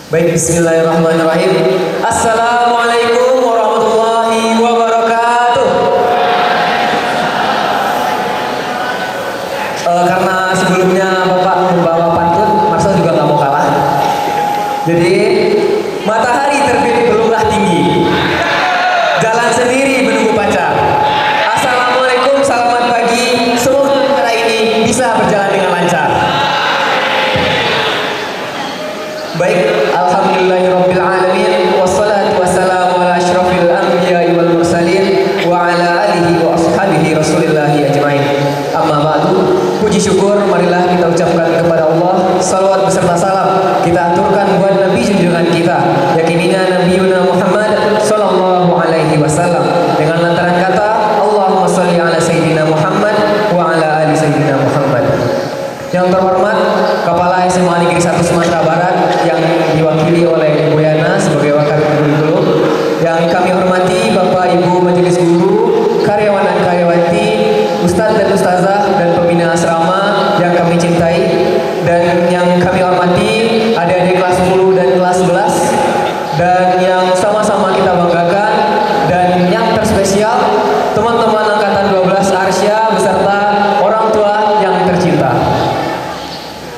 Baik, bismillahirrahmanirrahim. Assalamualaikum warahmatullahi wabarakatuh. Karena sebelumnya Bapak membawa pantun, Marcel juga nggak mau kalah. Jadi, matahari terbit belumlah tinggi, jalan sendiri menunggu pacar. Assalamualaikum, selamat pagi. Semoga acara ini bisa berjalan dengan lancar. Baik, alhamdulillahirabbil alamin, wassalatu wassalamu ala asyrafil anbiya'i wal mursalin wa ala alihi wa ashabihi rasulillahi ajmain. Amma ba'du, puji syukur marilah kita ucapkan kepada Allah, salawat beserta salam kita aturkan buat Nabi junjungan kita, yakininya Nabi Muhammad sallallahu alaihi wasallam, dengan lantaran kata Allahumma shalli ala sayyidina Muhammad wa ala ali sayyidina Muhammad. Yang terhormat Kepala SMA Negeri 1 Sumatera Barat yang diwakili oleh Ibu Yana sebagai Wakapolri, yang kami hormati Bapak Ibu Majelis Guru, karyawan dan karyawati, Ustadz dan Ustazah dan pembina asrama yang kami cintai, dan yang kami hormati adik-adik kelas 10 dan kelas 11, dan yang sama-sama kita banggakan, dan yang terspesial teman-teman angkatan 12 Arsya beserta orang tua yang tercinta.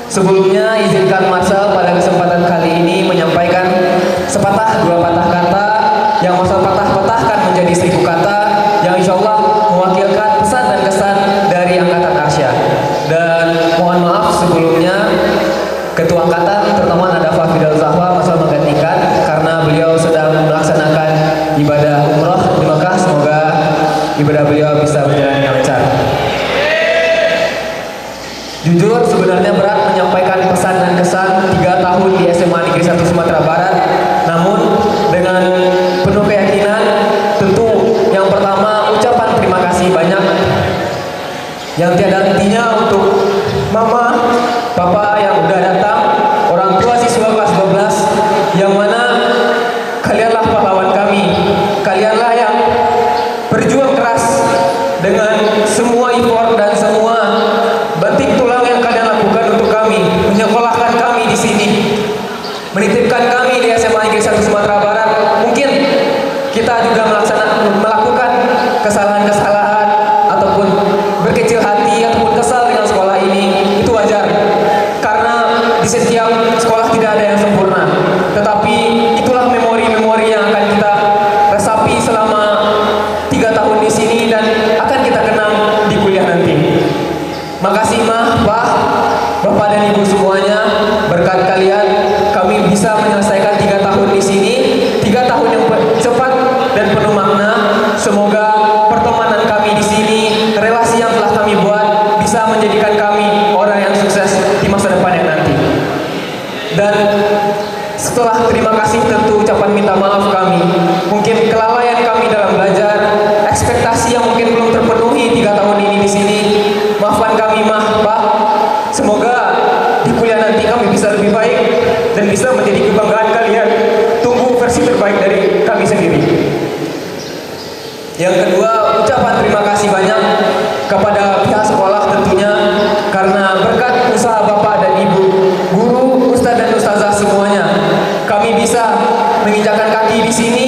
Sebelumnya izinkan Marcel pada kesempatan kali ini menyampaikan sepatah dua patah kata yang Marcel patah-patahkan menjadi 1000 kata yang insya Allah mewakilkan pesan dan kesan dari angkatan Arsya. Dan mohon maaf sebelumnya Ketua Angkatan terutama Nadafa Fidal Zahwa Marcel menggantikan karena beliau sedang melaksanakan ibadah umroh di Mekah. Semoga ibadah beliau bisa berjalan dengan lancar. Jujur sebenarnya berat menyampaikan pesan dan kesan 3 tahun di SMA Negeri 1 Sumatera Barat. Namun dengan penuh keyakinan, tentu yang pertama ucapan terima kasih banyak yang tiada hentinya untuk Mama, Papa yang udah datang, orang tua siswa kelas 12, yang mana kalianlah pahlawan kami. Kalianlah yang berjuang keras dengan semua effort dan semua banting tulang yang kalian lakukan untuk kami, menyekolahkan kami di sini, menitipkan kami di SMA Negeri 1 Sumatera Barat. Mungkin kita juga melakukan kesalahan-kesalahan ataupun berkecil hati ataupun kesal dengan sekolah ini, itu wajar karena di setiap sekolah tidak ada yang sempurna. Tetapi itulah memori-memori yang akan kita resapi selama 3 tahun di sini dan akan kita kenang di kuliah nanti. Makasih Mah, Pak, Bapak dan Ibu semuanya. Berkat kalian kami bisa menyelesaikan 3 tahun di sini, 3 tahun yang cepat dan penuh makna. Semoga pertemanan kami di sini, relasi yang telah kami buat bisa menjadikan kami orang yang sukses di masa depan yang nanti. Dan setelah terima kasih tentu ucapan minta maaf kami. Mungkin kelalaian kami dalam belajar, ekspektasi yang mungkin belum terpenuhi 3 tahun ini di sini. Maafkan kami Mah, Pak. Semoga di kuliah nanti kami bisa lebih baik dan bisa menjadi kebanggaan kalian. Tunggu versi terbaik dari kami sendiri. Yang kedua, ucapan terima kasih banyak kepada pihak sekolah tentunya, karena berkat usaha Bapak dan Ibu, guru, ustadz dan ustazah semuanya, kami bisa menginjakkan kaki di sini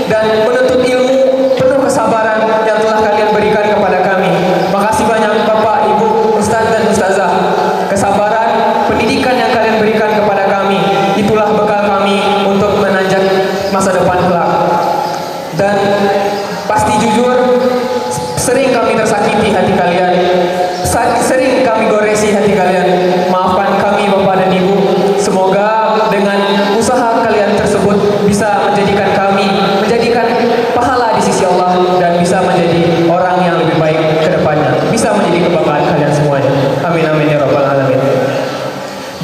dan menuntut ilmu penuh kesabaran yang telah kalian berikan kepada kami. Makasih banyak Bapak, Ibu, ustadz dan ustazah. Kesabaran, pendidikan yang kalian berikan kepada kami, itulah bekal kami untuk menanjak masa depan kelak. Dan pasti jujur, sering kami tersakiti hati kalian, sering kami goresi hati kalian. Maafkan kami Bapak dan Ibu. Semoga dengan usaha kalian tersebut bisa menjadikan kami menjadikan pahala di sisi Allah dan bisa menjadi orang yang lebih baik ke depannya, bisa menjadi kebanggaan kalian semuanya. Amin amin ya rabbal alamin.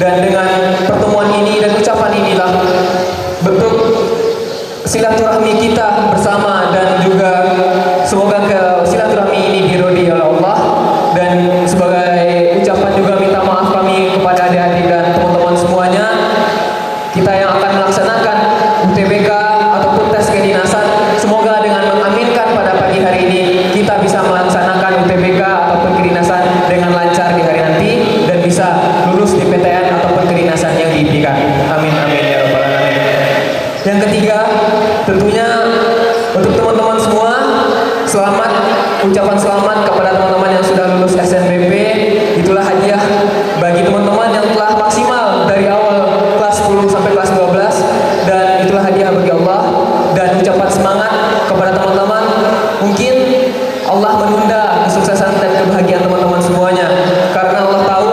Dan dengan pertemuan ini dan ucapan inilah bentuk silaturahmi kita bersama, dan juga semoga ke silaturahmi ini diridhoi oleh Allah, dan sebagai teman-teman semua, selamat, ucapan selamat kepada teman-teman yang sudah lulus SNBP. Itulah hadiah bagi teman-teman yang telah maksimal dari awal kelas 10 sampai kelas 12, dan itulah hadiah bagi Allah. Dan ucapan semangat kepada teman-teman, mungkin Allah menunda kesuksesan dan kebahagiaan teman-teman semuanya, karena Allah tahu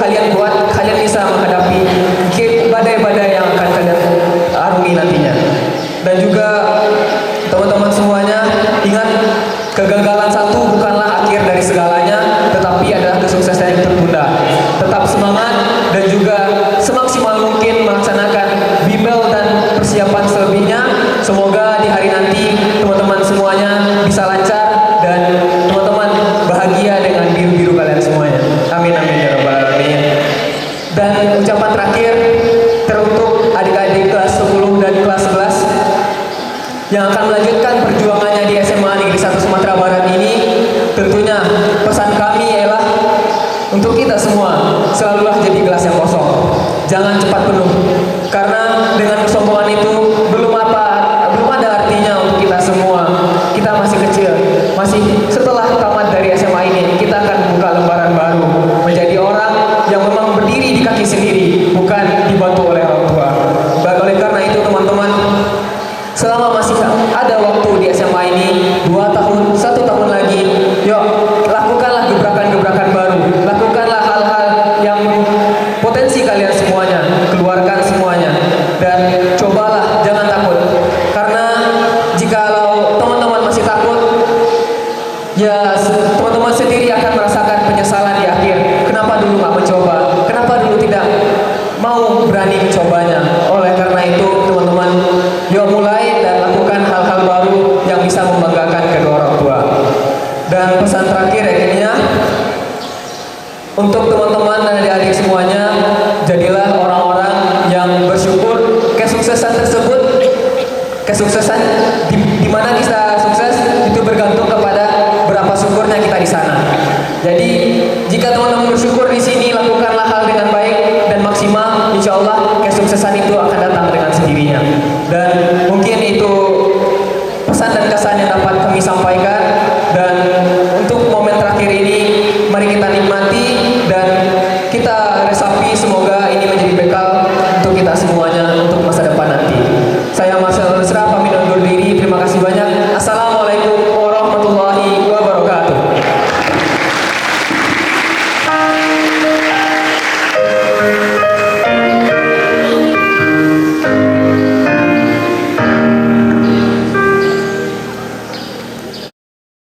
kalian kuat, kalian bisa menghadapi badai-badai yang akan kalian arungi nantinya. Dan juga teman-teman semuanya, ingat, kegagalan satu bukanlah akhir dari segalanya, tetapi adalah kesuksesan yang tertunda. Tetap semangat dan juga semaksimal mungkin melaksanakan bimbel dan persiapan selebihnya. Semoga di hari nanti teman-teman semuanya bisa lancar dan teman-teman bahagia dengan biru-biru kalian semuanya. Amin amin ya rabbal alamin. Dan ucapan terakhir teruntuk adik-adik kelas 10 dan kelas 11 yang akan melanjutkan perjuangannya di SMA Negeri 1 Sumatera Barat ini. Tentunya pesan kami ialah untuk kita semua, selalulah jadi gelas yang kosong, jangan cepat penuh, karena dengan kesombongan itu belum ada artinya untuk kita semua. Kita masih kecil, masih setelah tamat dari SMA ini kita akan buka lembaran baru, menjadi orang yang memang berdiri di kaki sendiri, bukan dibantu oleh orang tua. Oleh karena itu teman-teman, selama masih ada waktu di SMA ini, 2 tahun, 1 tahun lagi, yuk lakukanlah gebrakan-gebrakan baru, lakukanlah hal-hal yang potensi kalian semuanya, keluarkan semuanya, dan cobalah, jangan takut. Karena jikalau teman-teman masih takut, ya teman-teman sendiri akan merasakan penyesalan di akhir. Kenapa dulu nggak mencoba? Kenapa dulu tidak mau berani mencobanya? Oleh karena itu teman-teman, yuk mulai dan lakukan hal-hal baru yang bisa membanggakan kedua orang tua. Dan pesan terakhir akhirnya untuk teman-teman dan adik-adik semuanya, jadilah orang-orang yang bersyukur. Kesuksesan di mana kita sukses itu bergantung kepada berapa syukurnya kita di sana. Jadi jika teman-teman bersyukur di sini, lakukanlah hal dengan baik dan maksimal, insya Allah kesuksesan itu akan datang dengan sendirinya. Dan mungkin itu pesan dan kesan yang dapat kami sampaikan.